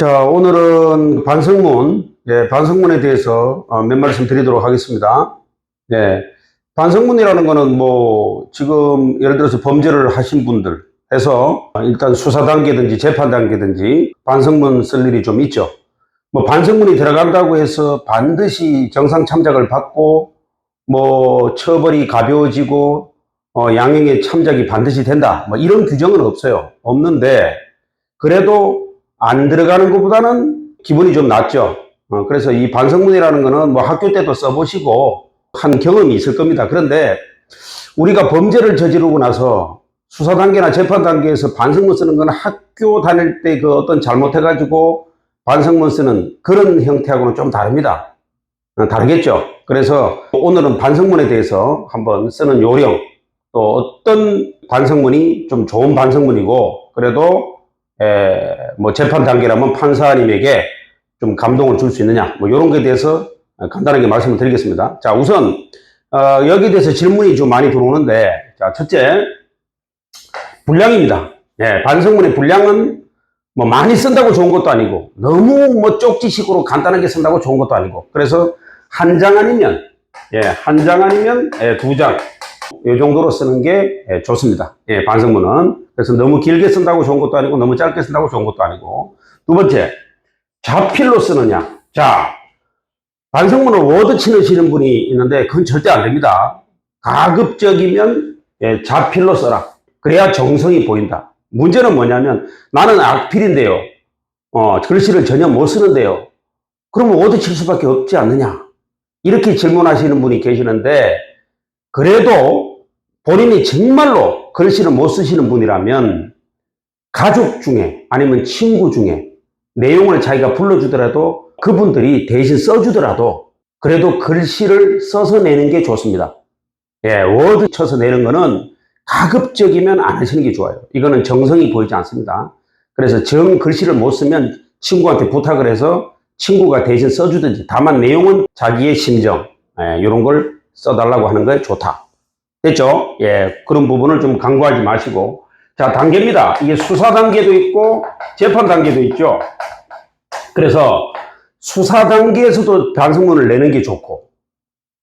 자, 오늘은 반성문, 반성문에 대해서 몇 말씀 드리도록 하겠습니다. 반성문이라는 거는 지금 예를 들어서 범죄를 하신 분들 해서 일단 수사 단계든지 재판 단계든지 반성문 쓸 일이 좀 있죠. 반성문이 들어간다고 해서 반드시 정상 참작을 받고 처벌이 가벼워지고 양형의 참작이 반드시 된다. 이런 규정은 없어요. 없는데 그래도 안 들어가는 것보다는 기분이 좀 낫죠. 그래서 이 반성문이라는 거는 학교 때도 써보시고 한 경험이 있을 겁니다. 그런데 우리가 범죄를 저지르고 나서 수사 단계나 재판 단계에서 반성문 쓰는 건 학교 다닐 때 그 어떤 잘못해가지고 반성문 쓰는 그런 형태하고는 좀 다릅니다. 다르겠죠. 그래서 오늘은 반성문에 대해서 한번 쓰는 요령, 또 어떤 반성문이 좀 좋은 반성문이고 그래도 재판 단계라면 판사님에게 좀 감동을 줄 수 있느냐, 이런 것에 대해서 간단하게 말씀을 드리겠습니다. 자, 우선, 여기에 대해서 질문이 좀 많이 들어오는데, 자, 첫째, 분량입니다. 반성문의 분량은 많이 쓴다고 좋은 것도 아니고, 너무 쪽지식으로 간단하게 쓴다고 좋은 것도 아니고, 그래서 한 장 아니면, 한 장 아니면 두 장, 이 정도로 쓰는 게 좋습니다. 반성문은. 그래서 너무 길게 쓴다고 좋은 것도 아니고 너무 짧게 쓴다고 좋은 것도 아니고. 두 번째, 자필로 쓰느냐. 자, 반성문을 워드 치시는 분이 있는데 그건 절대 안 됩니다. 가급적이면 자필로 써라. 그래야 정성이 보인다. 문제는 뭐냐면 나는 악필인데요. 글씨를 전혀 못 쓰는데요. 그러면 워드 칠 수밖에 없지 않느냐. 이렇게 질문하시는 분이 계시는데 그래도 본인이 정말로 글씨를 못 쓰시는 분이라면 가족 중에 아니면 친구 중에 내용을 자기가 불러주더라도 그분들이 대신 써주더라도 그래도 글씨를 써서 내는 게 좋습니다. 워드 쳐서 내는 거는 가급적이면 안 하시는 게 좋아요. 이거는 정성이 보이지 않습니다. 그래서 글씨를 못 쓰면 친구한테 부탁을 해서 친구가 대신 써주든지 다만 내용은 자기의 심정 이런 걸 써달라고 하는 게 좋다. 됐죠? 그런 부분을 좀 간과하지 마시고. 자, 단계입니다. 이게 수사 단계도 있고, 재판 단계도 있죠. 그래서 수사 단계에서도 반성문을 내는 게 좋고,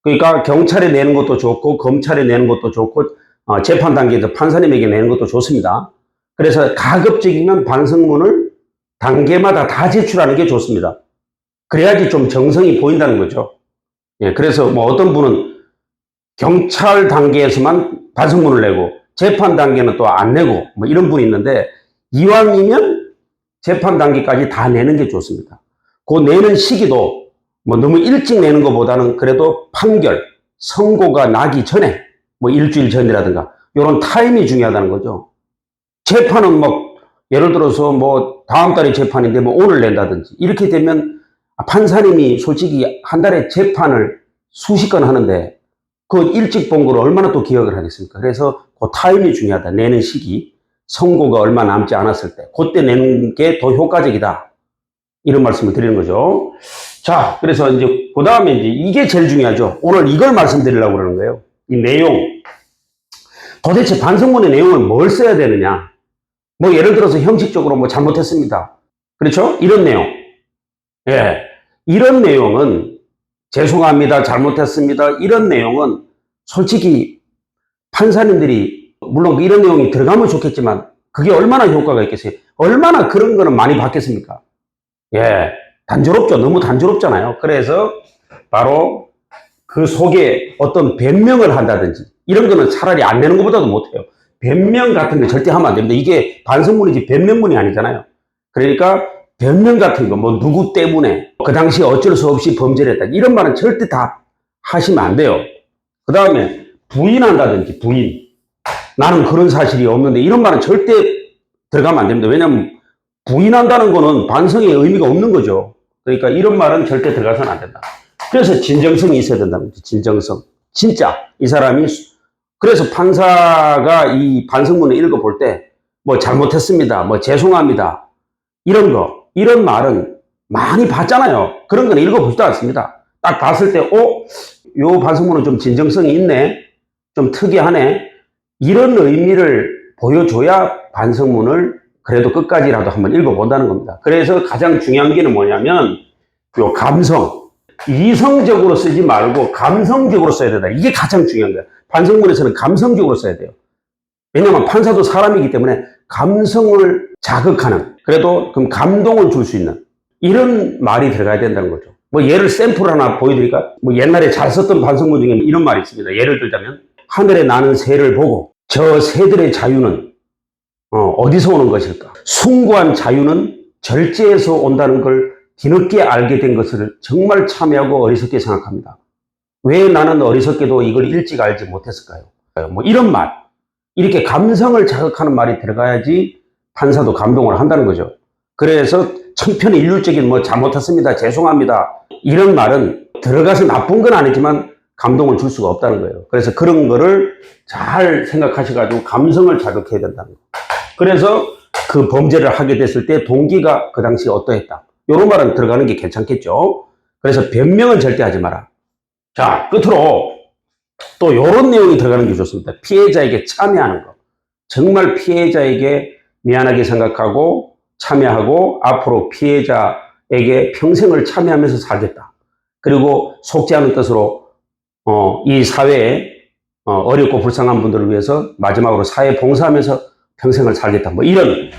그러니까 경찰에 내는 것도 좋고, 검찰에 내는 것도 좋고, 재판 단계에서 판사님에게 내는 것도 좋습니다. 그래서 가급적이면 반성문을 단계마다 다 제출하는 게 좋습니다. 그래야지 좀 정성이 보인다는 거죠. 그래서 어떤 분은 경찰 단계에서만 반성문을 내고 재판 단계는 또 안 내고 이런 분이 있는데 이왕이면 재판 단계까지 다 내는 게 좋습니다. 그 내는 시기도 너무 일찍 내는 것보다는 그래도 판결, 선고가 나기 전에 일주일 전이라든가 이런 타임이 중요하다는 거죠. 재판은 예를 들어서 다음 달에 재판인데 오늘 낸다든지 이렇게 되면 판사님이 솔직히 한 달에 재판을 수십 건 하는데 그 일찍 본 걸 얼마나 또 기억을 하겠습니까? 그래서 그 타임이 중요하다. 내는 시기. 선고가 얼마 남지 않았을 때. 그때 내는 게 더 효과적이다. 이런 말씀을 드리는 거죠. 자, 그래서 그 다음에 이게 제일 중요하죠. 오늘 이걸 말씀드리려고 그러는 거예요. 이 내용. 도대체 반성문의 내용을 뭘 써야 되느냐. 예를 들어서 형식적으로 잘못했습니다. 그렇죠? 이런 내용. 이런 내용은 죄송합니다. 잘못했습니다. 이런 내용은 솔직히 판사님들이 물론 이런 내용이 들어가면 좋겠지만 그게 얼마나 효과가 있겠어요? 얼마나 그런 거는 많이 받겠습니까? 단조롭죠. 너무 단조롭잖아요. 그래서 바로 그 속에 어떤 변명을 한다든지 이런 거는 차라리 안 내는 것보다도 못해요. 변명 같은 거 절대 하면 안 됩니다. 이게 반성문이지 변명문이 아니잖아요. 그러니까 변명 같은 거, 누구 때문에, 그 당시에 어쩔 수 없이 범죄를 했다. 이런 말은 절대 다 하시면 안 돼요. 그 다음에 부인한다든지, 부인. 나는 그런 사실이 없는데, 이런 말은 절대 들어가면 안 됩니다. 왜냐면, 부인한다는 거는 반성의 의미가 없는 거죠. 그러니까 이런 말은 절대 들어가서는 안 된다. 그래서 진정성이 있어야 된다는 거죠. 진정성. 진짜, 이 사람이, 그래서 판사가 이 반성문을 읽어볼 때, 잘못했습니다. 죄송합니다. 이런 말은 많이 봤잖아요. 그런 건 읽어보지도 않습니다. 딱 봤을 때, 요 반성문은 좀 진정성이 있네. 좀 특이하네. 이런 의미를 보여줘야 반성문을 그래도 끝까지라도 한번 읽어본다는 겁니다. 그래서 가장 중요한 게 뭐냐면 요 감성, 이성적으로 쓰지 말고 감성적으로 써야 된다. 이게 가장 중요한 거예요. 반성문에서는 감성적으로 써야 돼요. 왜냐하면 판사도 사람이기 때문에 감성을 자극하는, 그래도 그럼 감동을 줄 수 있는 이런 말이 들어가야 된다는 거죠. 뭐 예를 샘플 하나 보여드릴까? 뭐 옛날에 잘 썼던 반성문 중에 이런 말이 있습니다. 예를 들자면 하늘에 나는 새를 보고 저 새들의 자유는 어디서 오는 것일까? 숭고한 자유는 절제에서 온다는 걸 뒤늦게 알게 된 것을 정말 참여하고 어리석게 생각합니다. 왜 나는 어리석게도 이걸 일찍 알지 못했을까요? 뭐 이런 말, 이렇게 감성을 자극하는 말이 들어가야지 판사도 감동을 한다는 거죠. 그래서 천편일률적인 뭐 잘못했습니다, 죄송합니다, 이런 말은 들어가서 나쁜 건 아니지만 감동을 줄 수가 없다는 거예요. 그래서 그런 거를 잘 생각하셔가지고 감성을 자극해야 된다는 거예요. 그래서 그 범죄를 하게 됐을 때 동기가 그 당시에 어떠했다, 이런 말은 들어가는 게 괜찮겠죠. 그래서 변명은 절대 하지 마라. 자, 끝으로 또 이런 내용이 들어가는 게 좋습니다. 피해자에게 참여하는 거. 정말 피해자에게 미안하게 생각하고 참여하고 앞으로 피해자에게 평생을 참여하면서 살겠다. 그리고 속지 않은 뜻으로 이 사회에 어렵고 불쌍한 분들을 위해서 마지막으로 사회 봉사하면서 평생을 살겠다. 뭐 이런,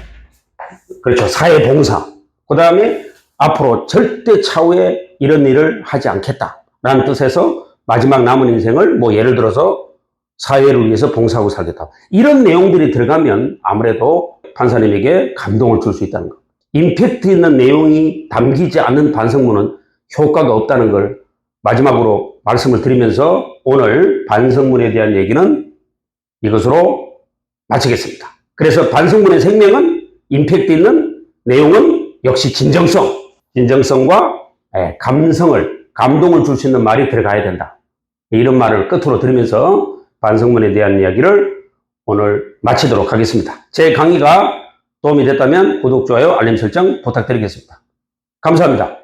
그렇죠, 사회 봉사. 그 다음에 앞으로 절대 차후에 이런 일을 하지 않겠다라는 뜻에서 마지막 남은 인생을 뭐 예를 들어서 사회를 위해서 봉사하고 살겠다. 이런 내용들이 들어가면 아무래도 판사님에게 감동을 줄 수 있다는 것. 임팩트 있는 내용이 담기지 않는 반성문은 효과가 없다는 걸 마지막으로 말씀을 드리면서 오늘 반성문에 대한 얘기는 이것으로 마치겠습니다. 그래서 반성문의 생명은 임팩트 있는 내용은 역시 진정성과 감동을 줄 수 있는 말이 들어가야 된다. 이런 말을 끝으로 들으면서 반성문에 대한 이야기를 오늘 마치도록 하겠습니다. 제 강의가 도움이 됐다면 구독, 좋아요, 알림 설정 부탁드리겠습니다. 감사합니다.